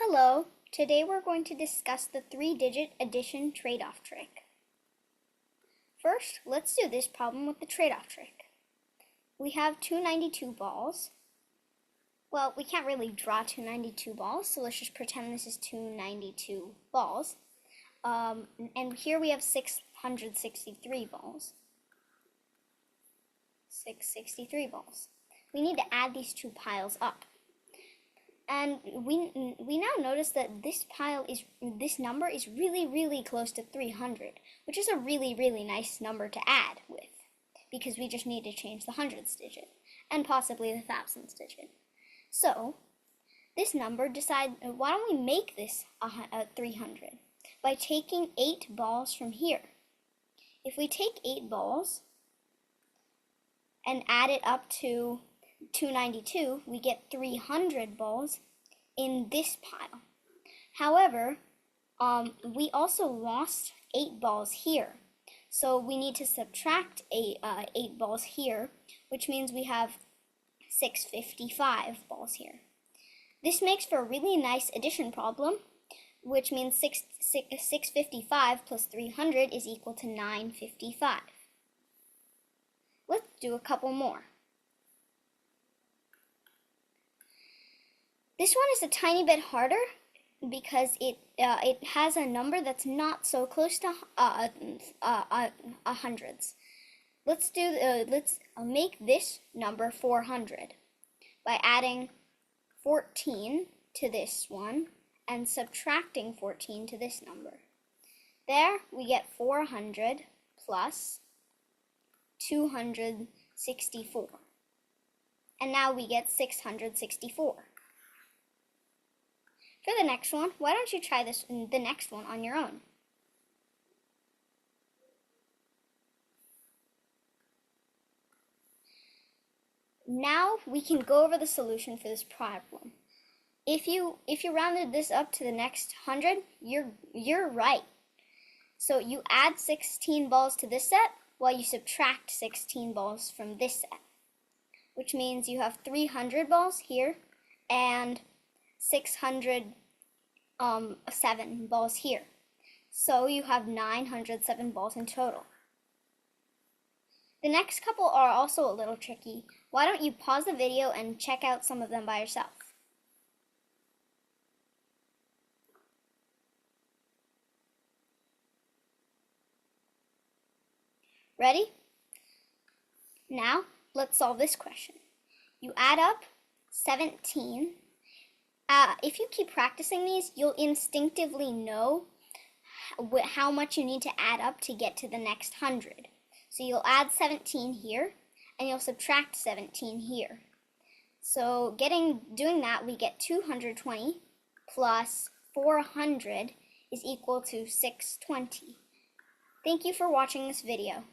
Hello, today we're going to discuss the three-digit addition trade-off trick. First, let's do this problem with the trade-off trick. We have 292 balls. Well, we can't really draw 292 balls, so let's just pretend this is 292 balls. And here we have 663 balls. 663 balls. We need to add these two piles up. And we now notice that this number is really close to 300, which is a really nice number to add with, because we just need to change the hundredths digit and possibly the thousandths digit. So this number why don't we make this 300 by taking 8 balls from here. If we take 8 balls and add it up to 292, we get 300 balls in this pile. However, we also lost 8 balls here. So we need to subtract 8 balls here, which means we have 655 balls here. This makes for a really nice addition problem, which means 655 plus 300 is equal to 955. Let's do a couple more. This one is a tiny bit harder because it has a number that's not so close to hundreds. Let's make this number 400 by adding 14 to this one and subtracting 14 to this number. There we get 400 plus 264. And now we get 664. For the next one, why don't you try the next one on your own? Now we can go over the solution for this problem. If you rounded this up to the next 100, you're right. So you add 16 balls to this set while you subtract 16 balls from this set, which means you have 300 balls here and 607 balls here. So you have 907 balls in total. The next couple are also a little tricky. Why don't you pause the video and check out some of them by yourself? Ready? Now, let's solve this question. You add up 17. If you keep practicing these, you'll instinctively know how much you need to add up to get to the next 100. So you'll add 17 here, and you'll subtract 17 here. So doing that, we get 220 plus 400 is equal to 620. Thank you for watching this video.